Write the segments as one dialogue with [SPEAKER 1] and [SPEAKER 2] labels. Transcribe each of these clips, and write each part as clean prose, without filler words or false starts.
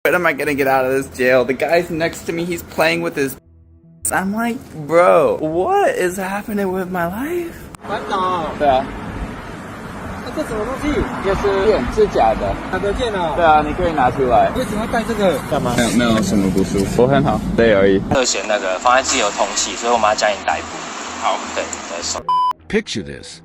[SPEAKER 1] When am I gonna get out of this jail? The guy's next to me, he's playing with his I'm like, bro, what is happening with my life?
[SPEAKER 2] 班长，
[SPEAKER 1] 对啊，
[SPEAKER 2] 这什么东西？
[SPEAKER 1] 这是剑，是假的。
[SPEAKER 2] 哪个剑啊？
[SPEAKER 1] 对啊，你可以拿出来。
[SPEAKER 2] 为什么要带这个？干嘛？
[SPEAKER 1] 没有什么不舒服，我很好，累而已。
[SPEAKER 3] 涉嫌那个妨碍自由通缉，所以我们要将你逮捕。好，对，手。
[SPEAKER 4] Picture this.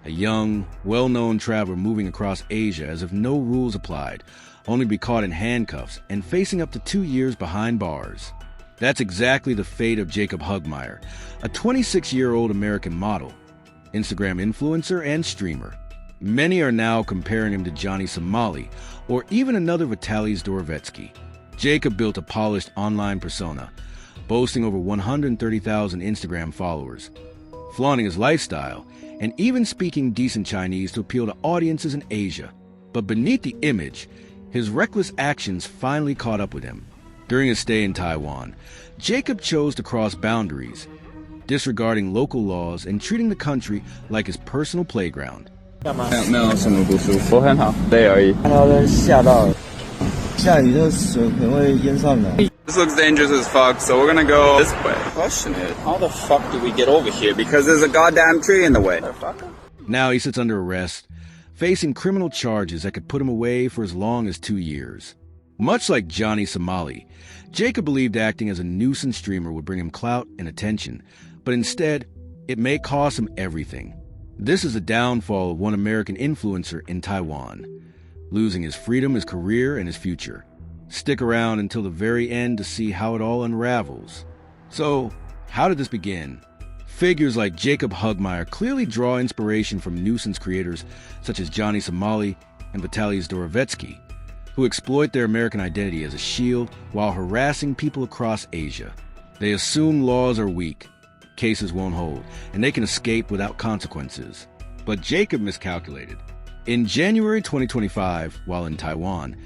[SPEAKER 4] A young, well-known traveler moving across Asia as if no rules applied, only to be caught in handcuffs and facing up to 2 years behind bars. That's exactly the fate of Jacob Hugmeyer, a 26-year-old American model, Instagram influencer, and streamer. Many are now comparing him to Johnny Somali, or even another Vitaly Zdorovetski. Jacob built a polished online persona, boasting over 130,000 Instagram followers, flaunting his lifestyle, and even speaking decent Chinese to appeal to audiences in Asia. But beneath the image, his reckless actions finally caught up with him. During his stay in Taiwan, Jacob chose to cross boundaries, disregarding local laws and treating the country like his personal playground.
[SPEAKER 1] 没有什么不舒服，我很好，累而已。
[SPEAKER 2] 看到人吓到了，下雨这水可能会淹上来。
[SPEAKER 1] This looks dangerous as fuck, so we're gonna go this way. Question is, how the fuck do we get over here? Because there's a goddamn tree in the way.
[SPEAKER 4] Now he sits under arrest, facing criminal charges that could put him away for as long as 2 years. Much like Johnny Somali, Jacob believed acting as a nuisance streamer would bring him clout and attention, but instead, it may cost him everything. This is the downfall of one American influencer in Taiwan, losing his freedom, his career, and his future. Stick around until the very end to see how it all unravels. So, how did this begin? Figures like Jacob Hugmeyer clearly draw inspiration from nuisance creators such as Johnny Somali and Vitaly Zdorovetski, who exploit their American identity as a shield while harassing people across Asia. They assume laws are weak, cases won't hold, and they can escape without consequences. But Jacob miscalculated. In January 2025, while in Taiwan,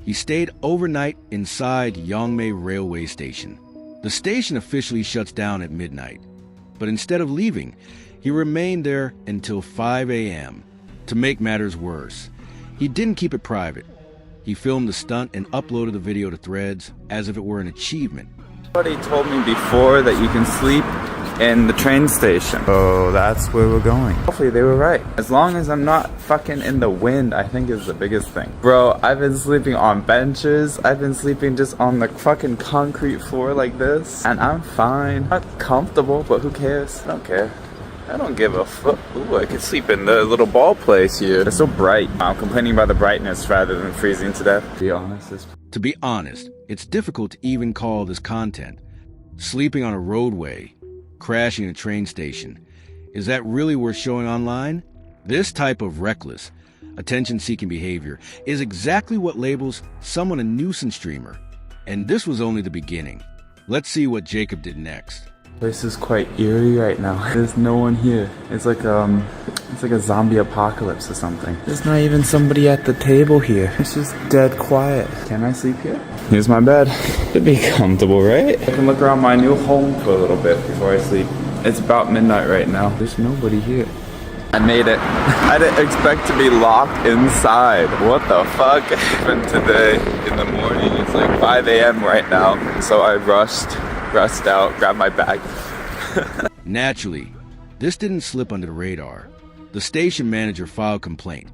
[SPEAKER 4] he stayed overnight inside Yongmei Railway Station. The station officially shuts down at midnight, but instead of leaving, he remained there until 5 a.m. To make matters worse, he didn't keep it private. He filmed the stunt and uploaded the video to Threads as if it were an achievement.
[SPEAKER 1] Somebody told me before that you can sleep in the train station. Oh, that's where we're going. Hopefully they were right. As long as I'm not fucking in the wind, I think is the biggest thing. Bro, I've been sleeping on benches. I've been sleeping just on the fucking concrete floor like this. And I'm fine. Not comfortable, but who cares? I don't care. I don't give a fuck. Ooh, I could sleep in the little ball place here. It's so bright. I'm complaining about the brightness rather than freezing to death.
[SPEAKER 4] To be honest, it's difficult to even call this content. Sleeping on a roadway, crashing a train station. Is that really worth showing online? This type of reckless, attention-seeking behavior is exactly what labels someone a nuisance streamer. And this was only the beginning. Let's see what Jacob did next.
[SPEAKER 1] This is quite eerie right now. There's no one here. It's like a zombie apocalypse or something. There's not even somebody at the table here. It's just dead quiet. Can I sleep here? Here's my bed. It'd be comfortable, right? I can look around my new home for a little bit before I sleep. It's about midnight right now. There's nobody here. I made it. I didn't expect to be locked inside. What the fuck happened today in the morning? It's like 5 a.m. right now. So I rushed out, grabbed my bag.
[SPEAKER 4] Naturally, this didn't slip under the radar. The station manager filed complaint,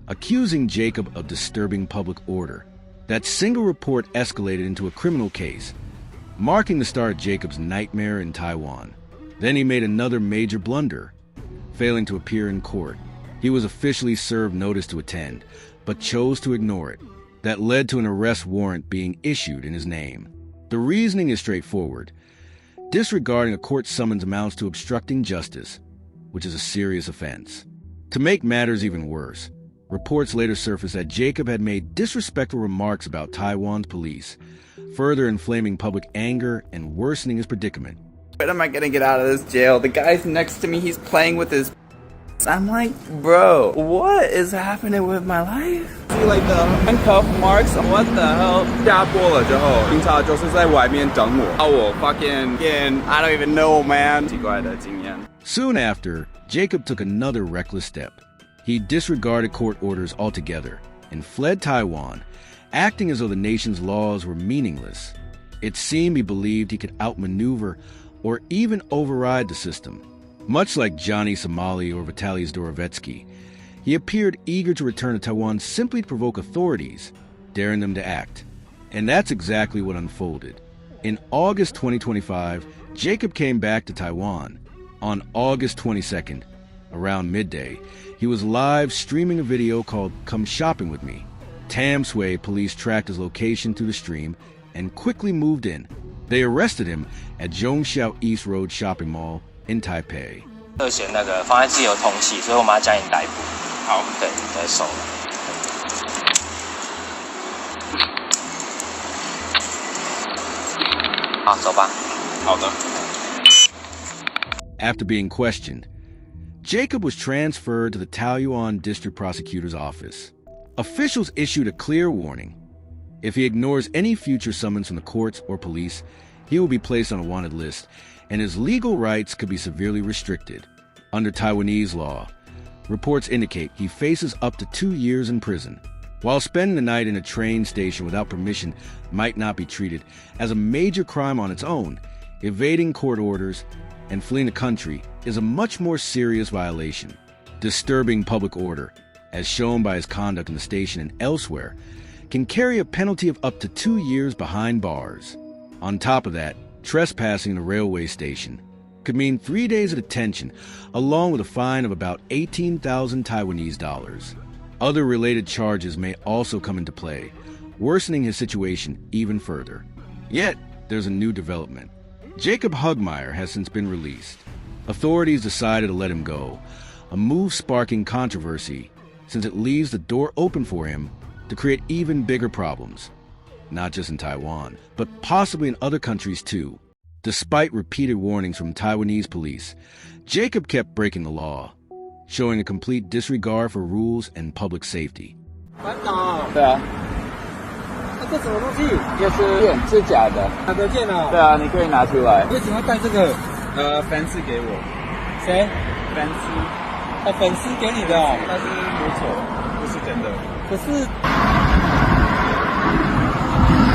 [SPEAKER 4] accusing Jacob of disturbing public order. That single report escalated into a criminal case, marking the start of Jacob's nightmare in Taiwan. Then he made another major blunder, failing to appear in court. He was officially served notice to attend, but chose to ignore it. That led to an arrest warrant being issued in his name. The reasoning is straightforward. Disregarding a court summons amounts to obstructing justice, which is a serious offense. To make matters even worse, reports later surfaced that Jacob had made disrespectful remarks about Taiwan's police, further inflaming public anger and worsening his predicament.
[SPEAKER 1] When am I gonna get out of this jail? The guy's next to me, he's playing with his I'm like, bro, what is happening with my life? See like the handcuff marks? What the hell? 下播了之后，警察就是在外面等我，把我 fucking I don't even know, man. 奇怪的经验。
[SPEAKER 4] Soon after, Jacob took another reckless step. He disregarded court orders altogether and fled Taiwan, acting as though the nation's laws were meaningless. It seemed he believed he could outmaneuver or even override the system. Much like Johnny Somali or Vitaly Zdorovetski, he appeared eager to return to Taiwan simply to provoke authorities, daring them to act. And that's exactly what unfolded. In August 2025, Jacob came back to Taiwan. On August 22nd, around midday, he was live streaming a video called Come Shopping With Me. Tam Sui police tracked his location through the stream and quickly moved in. They arrested him at Zhongxiao East Road Shopping Mall in Taipei.
[SPEAKER 3] 涉嫌那个妨碍自由通缉，所以我们要将你逮捕。好，对，在手了。好，走吧。好的。
[SPEAKER 4] After being questioned, Jacob was transferred to the Taoyuan District Prosecutor's office. Officials issued a clear warning. If he ignores any future summons from the courts or police, he will be placed on a wanted list, and his legal rights could be severely restricted. Under Taiwanese law, reports indicate he faces up to 2 years in prison. While spending the night in a train station without permission might not be treated as a major crime on its own, evading court orders and fleeing the country is a much more serious violation. Disturbing public order, as shown by his conduct in the station and elsewhere, can carry a penalty of up to 2 years behind bars. On top of that, trespassing in a railway station could mean 3 days of detention, along with a fine of about 18,000 Taiwanese dollars. Other related charges may also come into play, worsening his situation even further. Yet, there's a new development. Jacob Hugmeyer has since been released. Authorities decided to let him go, a move sparking controversy since it leaves the door open for him to create even bigger problems, not just in Taiwan, but possibly in other countries too. Despite repeated warnings from Taiwanese police, Jacob kept breaking the law, showing a complete disregard for rules and public safety.
[SPEAKER 2] 对啊，
[SPEAKER 5] 这什么东西？
[SPEAKER 2] 这是是假的。
[SPEAKER 5] 假的电脑。
[SPEAKER 2] 对啊，你可以拿出来。
[SPEAKER 5] 为什么要带这个？
[SPEAKER 2] 粉丝给我。
[SPEAKER 5] 谁？
[SPEAKER 2] 粉丝。
[SPEAKER 5] 粉丝给你的哦。
[SPEAKER 2] 但是没错，不是真的。
[SPEAKER 5] 可是。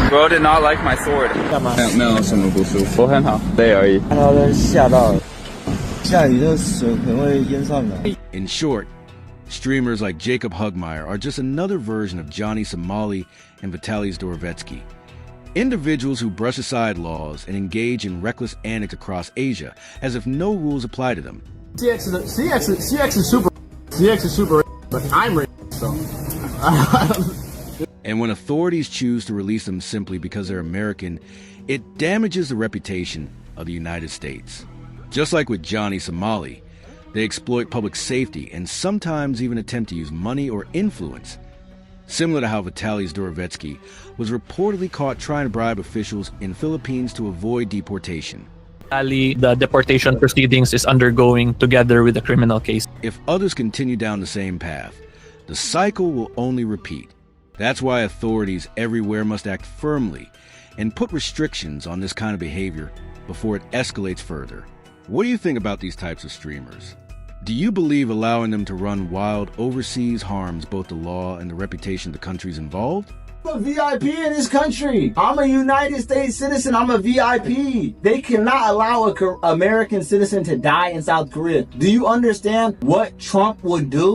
[SPEAKER 2] Bro did not like my sword.
[SPEAKER 5] 干嘛？
[SPEAKER 2] 没有什么不舒服，我很好，累而已。看到人吓到了。下雨的水可能会淹上来。
[SPEAKER 4] In short, streamers like Jacob Hugmeyer are just another version of Johnny Somali and Vitaly Zdorovetski. Individuals who brush aside laws and engage in reckless antics across Asia as if no rules apply to them.
[SPEAKER 5] CX is super, but I'm so.
[SPEAKER 4] And when authorities choose to release them simply because they're American, it damages the reputation of the United States. Just like with Johnny Somali, they exploit public safety and sometimes even attempt to use money or influence, similar to how Vitaly Zdorovetski was reportedly caught trying to bribe officials in Philippines to avoid deportation.
[SPEAKER 6] The deportation proceedings is undergoing together with the criminal case.
[SPEAKER 4] If others continue down the same path, the cycle will only repeat. That's why authorities everywhere must act firmly and put restrictions on this kind of behavior before it escalates further. What do you think about these types of streamers? Do you believe allowing them to run wild overseas harms both the law and the reputation of the countries involved?
[SPEAKER 7] I'm a VIP in this country. I'm a United States citizen. I'm a VIP. They cannot allow an American citizen to die in South Korea. Do you understand what Trump would do?